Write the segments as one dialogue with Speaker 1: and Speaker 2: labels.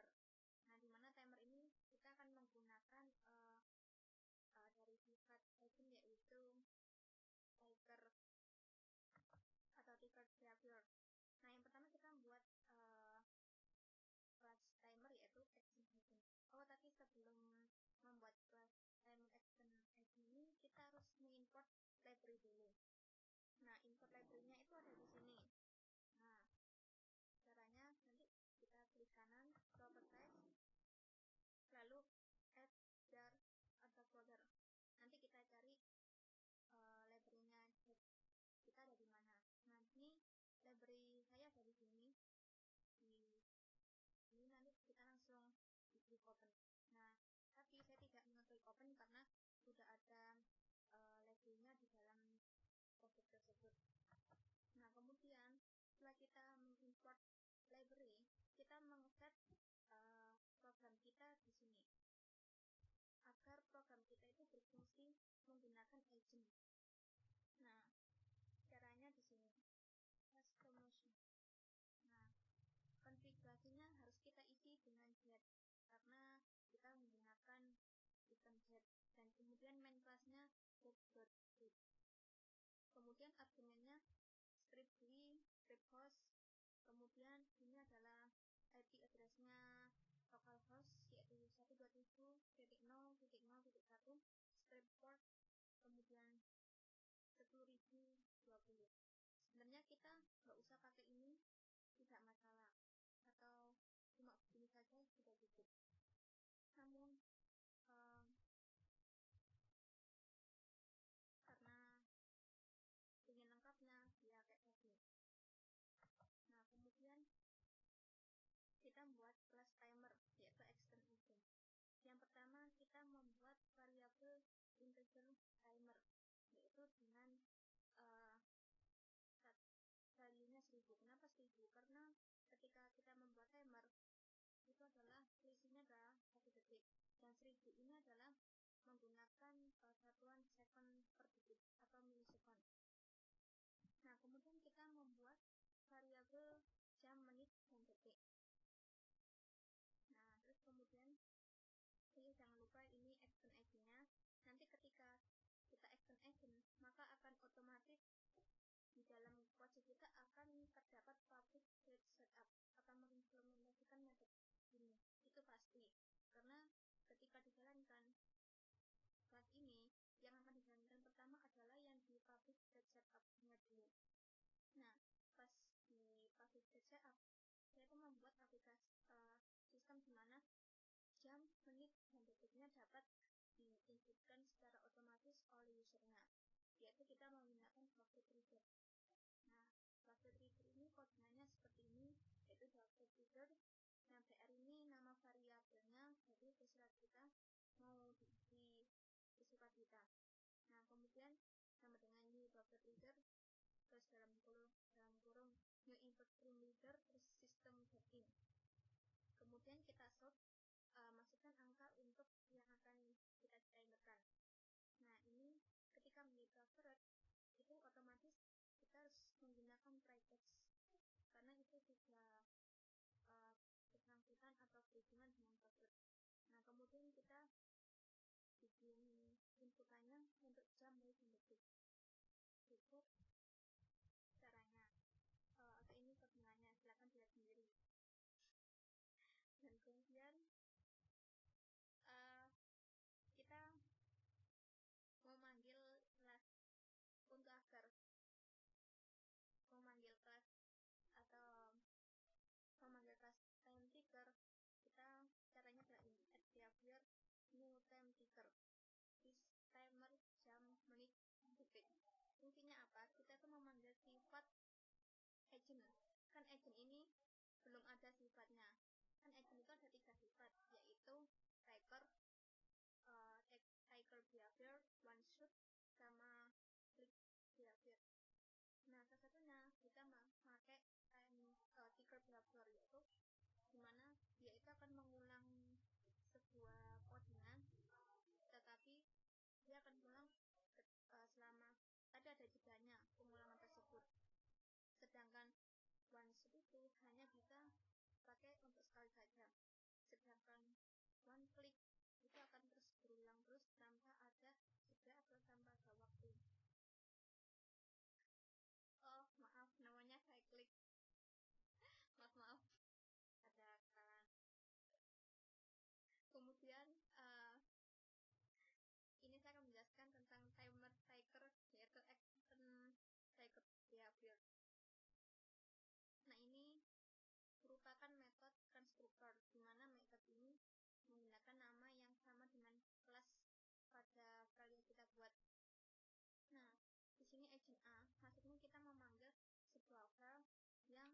Speaker 1: ticker. Nah, di mana timer ini kita akan menggunakan dari sifat agent, yaitu ticker atau ticker behavior. Nah, yang pertama kita membuat class timer, yaitu action agent. Oh, tapi sebelum membuat class timer action ini, kita harus mengimport library dulu. Nah, import library-nya itu ada di sini. Nah, caranya nanti kita klik kanan, properties, lalu add jar atau folder. Nanti kita cari library-nya kita ada di mana. Nah, ini library saya ada di sini. Ini nanti kita langsung klik open. Nah, tapi saya tidak mengklik open karena sudah ada library-nya di dalam project tersebut. Nah, kemudian setelah kita mengimport library, kita mengset program kita di sini agar program kita itu berfungsi menggunakan agent. Nah, caranya di sini customization. Nah, konfigurasinya harus kita isi dengan head karena kita menggunakan item head, dan kemudian main class-nya head.read. Kemudian argumennya script GUI, script host, kemudian ini adalah IP address-nya localhost, yaitu 127.0.0.1, script port, kemudian 10.020. Sebenarnya kita nggak usah pakai ini, tidak masalah, atau cuma begini saja sudah cukup. Namun karena ingin lengkapnya ya kayak tadi. Nah, kemudian kita membuat class timer, yaitu extend agent. Yang pertama kita membuat variabel integer timer, yaitu dengan value-nya 1000. Kenapa 1000? Karena ketika kita membuat timer itu adalah selisihnya adalah 1 detik, dan 1000 ini adalah menggunakan satuan second per detik atau millisecond. Nah, kemudian kita membuat variabel jam, menit, dan detik. Nah, terus kemudian jangan lupa ini action agent-nya. Nanti ketika kita action agent, maka akan otomatis di dalam project kita akan terdapat public thread setup, akan mengimplementasikan metode ini. Itu pasti, karena ketika dijalankan class ini, yang akan dijalankan pertama adalah yang di public thread setup-nya dulu. Nah, pas di public thread setup, saya itu membuat aplikasi sistem di mana jam, menit, dan detiknya dapat diinputkan secara otomatis oleh usernya, yaitu kita menggunakan Bucket Reader. Nah, Bucket Reader ini kodenya seperti ini, yaitu Bucket Reader. Nah, BR ini nama variabelnya, jadi terserah kita mau diisi sesuka kita. Nah, kemudian sama dengan new Bucket Reader, terus dalam kurung new input stream reader, terus system setting. Kemudian kita masukkan angka untuk yang akan kita timerkan. Nah, ini ketika menjadi covered itu otomatis kita harus menggunakan try catch karena itu sudah bersangkutan atau berhubungan dengan covered. Nah, kemudian kita bikin inputannya untuk jam, menit, dan detik. Cukup caranya. Atau ini kebenarannya, silakan lihat sendiri. Dan kemudian kita memanggil class untuk agar memanggil class atau memanggil class time ticker, kita caranya adalah ini add behavior new time ticker is timer jam, menit, detik. Fungsinya apa? Kita itu memanggil sifat agent. Kan agent ini belum ada sifatnya. Kan agent itu ada 3 sifat, yaitu ticker, ticker behavior, one shot, sama click behavior. Nah, salah satunya kita memakai ticker behavior, yaitu dimana dia itu akan mengulang sebuah codingan, tetapi dia akan mengulang selama ada jedanya pengulangan tersebut. Sedangkan one shot itu hanya bisa pakai untuk sekali saja. sedangkan one click itu akan terus berulang terus tanpa ada jeda atau tanpa ada waktu. Oh maaf, namanya cyclic. maaf ada kesalahan. Kemudian ini saya akan menjelaskan tentang timer ticker, yaitu action ticker behavior. Nah ini merupakan metode konstruktor, di mana metode ini menggunakan nama yang sama dengan kelas pada file yang kita buat. Nah, di sini agent A, maksudnya kita memanggil sebuah file yang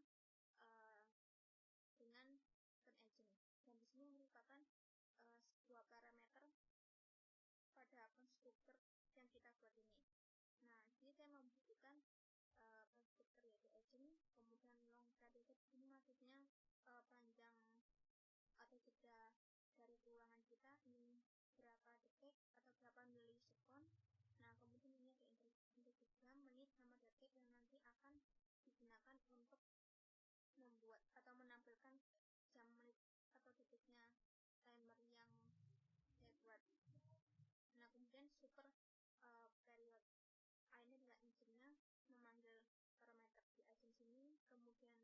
Speaker 1: dengan agent. Dan di sini merupakan sebuah parameter pada konstruktor yang kita buat ini. Nah, di sini saya membutuhkan konstruktor yaitu agent, kemudian long predicate ini maksudnya panjang atau jeda dari keulangan kita ini berapa detik atau berapa milisekund. Nah, kemudian ini ada interval jam, menit, sama detik yang nanti akan digunakan untuk membuat atau menampilkan jam, menit, atau detiknya timer yang saya buat. Nah, kemudian super period A ini adalah engine-nya memanggil parameter di agent sini, kemudian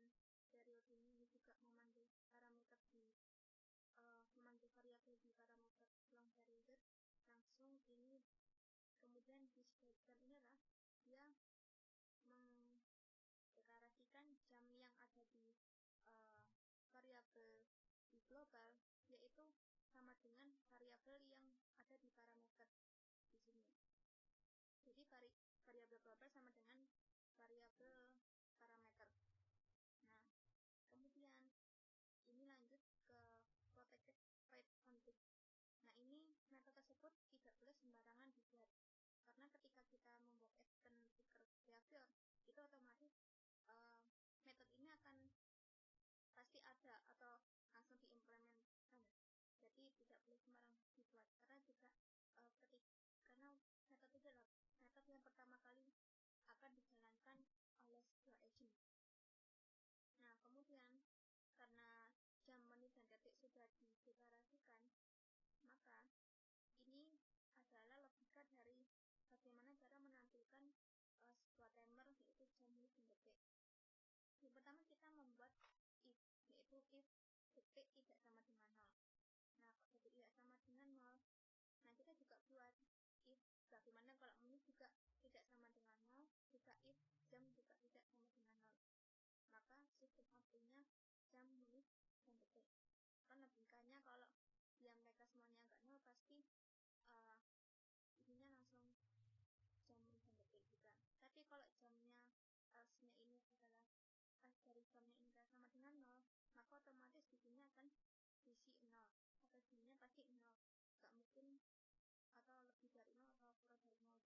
Speaker 1: period ini juga memanggil parameter di memanggil variabel di parameter long period langsung ini. Kemudian di diagram ini adalah dia mendeklarasikan jam yang ada di variabel di global, yaitu sama dengan variabel yang ada di parameter di sini. Jadi variabel global sama dengan variabel parameter. Nah, kemudian ini lanjut ke protected wait config. Nah, ini metode tersebut tidak boleh sembarangan dibuat, karena ketika kita membuat action ticker behavior, itu otomatis metode ini akan pasti ada atau langsung diimplementasikan. Jadi tidak boleh sembarang dibuat, karena juga karena metode itu adalah metode yang pertama kali akan dijalankan oleh sebuah agent. Nah, kemudian karena jam, menit, dan detik sudah dideklarasikan, maka ini adalah logika dari bagaimana cara menampilkan sebuah timer, yaitu jam, menit, dan detik. Yang pertama kita membuat if, yaitu if detik tidak sama dengan 0. Nah, kalau detik tidak sama dengan 0, nah kita juga buat if bagaimana kalau menit juga tidak sama dengan 0, juga if jam juga tidak sama dengan 0. Maka sistem outputnya jam, menit, dan detik. Kan logikanya kalau yang mereka semuanya enggak 0, pasti ininya langsung jam, menit, dan detik juga. Tapi kalau jamnya else-nya ini adalah dari jamnya ini sama dengan 0, maka otomatis di sini akan diisi 0, atau jamnya pasti 0, enggak mungkin atau lebih dari 0 atau kurang dari 0 juga.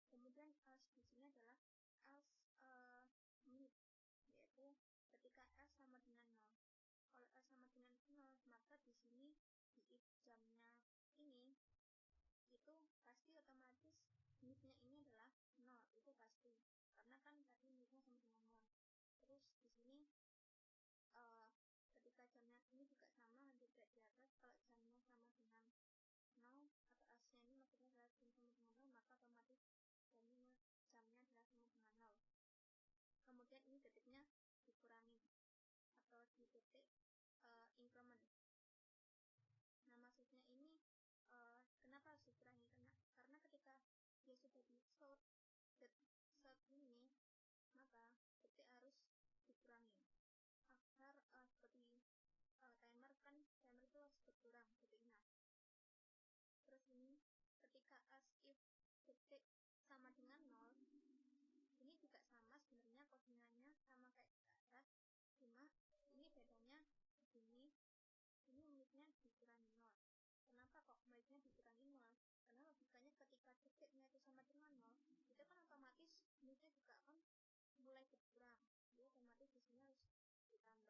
Speaker 1: Kemudian else di sini adalah else menit, yaitu ketika else sama dengan 0. Kalau else sama dengan 0, maka di sini di if jamnya ini itu pasti otomatis menitnya ini adalah 0, itu pasti, karena kan tadi menitnya sama dengan 0. Terus di sini ketika jamnya ini juga sama, tidak di atas, kalau jamnya sama dengan 0 atau else-nya ini maksudnya adalah jam sama dengan 0, maka otomatis jamnya adalah sama dengan 0. Kemudian ini detiknya dikurangi atau di detik increment. Nah, maksudnya ini kenapa harus dikurangi? Karena ketika dia sudah di short ini, maka detik harus dikurangi agar seperti timer itu harus berkurang detiknya. Terus ini ketika as if detik sama dengan 0, ini juga sama sebenarnya, codingannya sama kayak ke atas, cuma ini bedanya begini, ini menitnya dikurangi 0. Kenapa kok menitnya dikurangi 0? Karena logikanya ketika detiknya itu sama dengan 0, itu kan otomatis menitnya juga akan mulai berkurang. Jadi otomatis di sini harus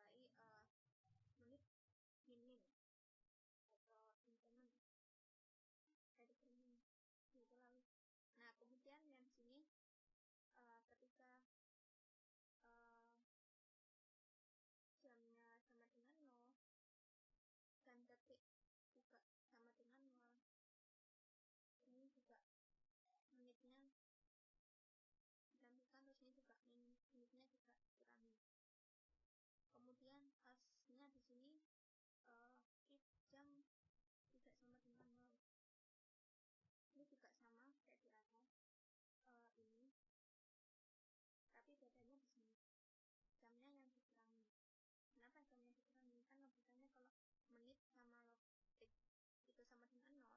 Speaker 1: ditambahi menit min atau increment. Gitu lalu. Nah, kemudian yang di sini ketika jamnya sama dengan 0, menitnya dilanjutkan, terus ini juga menitnya juga dikurangi. Kemudian asnya di sini if jam tidak sama dengan 0. Ini juga sama kayak di atas ini, tapi bedanya di sini jamnya yang dikurangi. Kenapa jamnya dikurangi? Kan logikanya kalau menit sama detik itu sama dengan 0,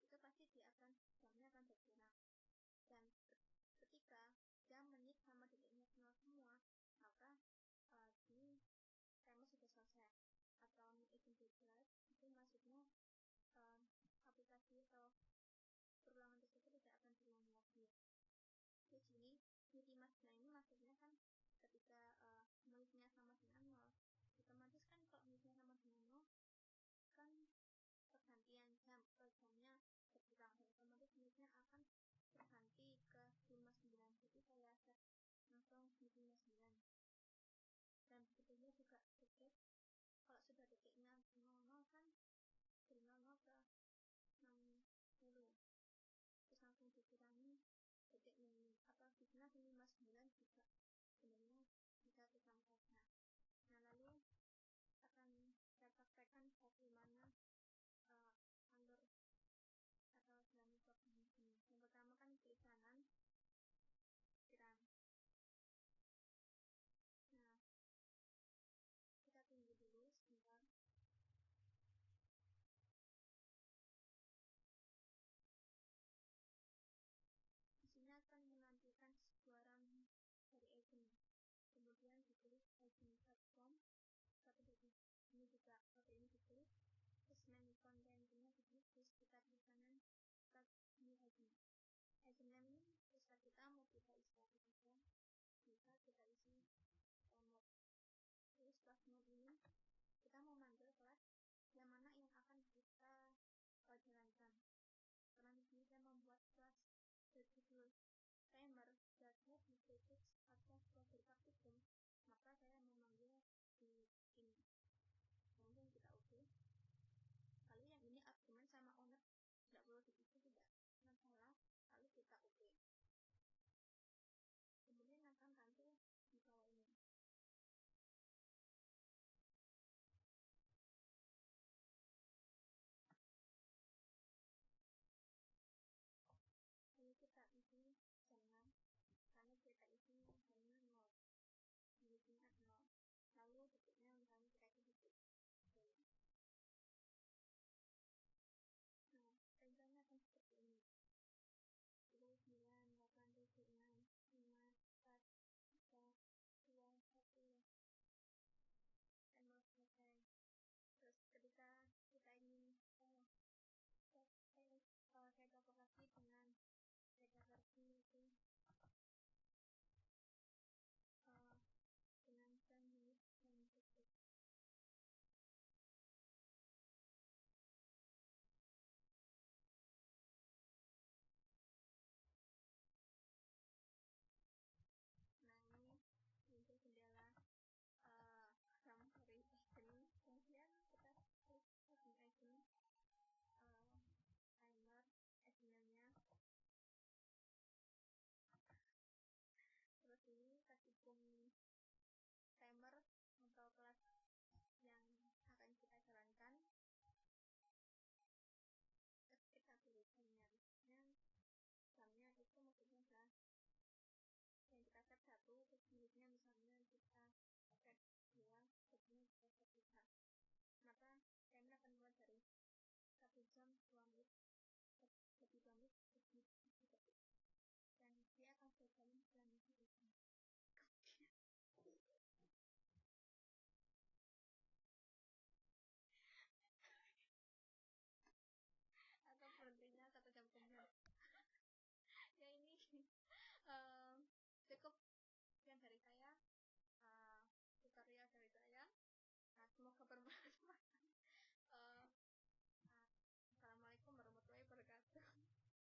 Speaker 1: itu pasti jamnya akan berkurang. Dan ketika jam, menit, sama detiknya 0 semua, maka di timer sudah selesai. Atau agent bebas, itu maksudnya aplikasi atau perulangan tersebut tidak akan berulang lagi. Di sini Mitimasnya ini maksudnya kan ketika menitnya sama dengan 0, otomatis kan kalau menitnya sama dengan 0 kan pergantian jamnya berkurang, otomatis menitnya akan berganti ke 59. Jadi saya set langsung 59. Dan begitunya juga detik, kalau sudah detiknya 00 kan dari 00 ke 60, terus langsung dikurangi detiknya ini, atau disini 59 juga sebenarnya bisa ditambahkan. Nah, lalu akan saya praktekkan bagaimana alur atau dalam program ini. Yang pertama kan klik kanan, run. Nah, kita tunggu dulu sebentar. Di sini akan menampilkan sebuah run dari agent, kemudian ditulis agent platform satu detik. Ini juga pakai ini ditulis, terus menu kontennya ditulis, terus kita di kanan start new agent. Agent name ini terserah kita mau kita isi apa saja, bisa kita isi mode. Terus kelas mode ini kita mau manggil kelas yang mana yang akan kita jalankan. Karena di sini saya membuat kelas berjudul timer data basics atau program praktikum, maka saya memanggil di ini. Kemudian kita oke. Lalu yang ini argumen sama owner tidak perlu diisi, tidak masalah. Lalu kita oke. Kemudian akan tampil di bawah ini. Lalu kita isi jamnya, karena kita isi jamnya 0, menitnya 0. Lalu detiknya misalnya kita isi detik. Nah, rencana akan seperti ini. 10, 9, 8, 7, 6, 5, 4, 3, 2, 1. Timer selesai. Terus ketika kita ingin saya propagasi dengan data versi itu dengan jam, menit, dan detik. Nah, ini muncul jendela summary agent. Kemudian kita klik agent timer agentnya. Terus ini kasih timer atau kelas yang akan kita jalankan. Terus kita pilih jamnya itu maksudnya adalah yang kita set 1, terus menitnya misalnya kita set 2, terusnya kita set 3. Maka timer akan mulai dari 1 jam 2 menit, lebih 2 menit, lebih detik. Dan dia akan berjalan selama 1 jam.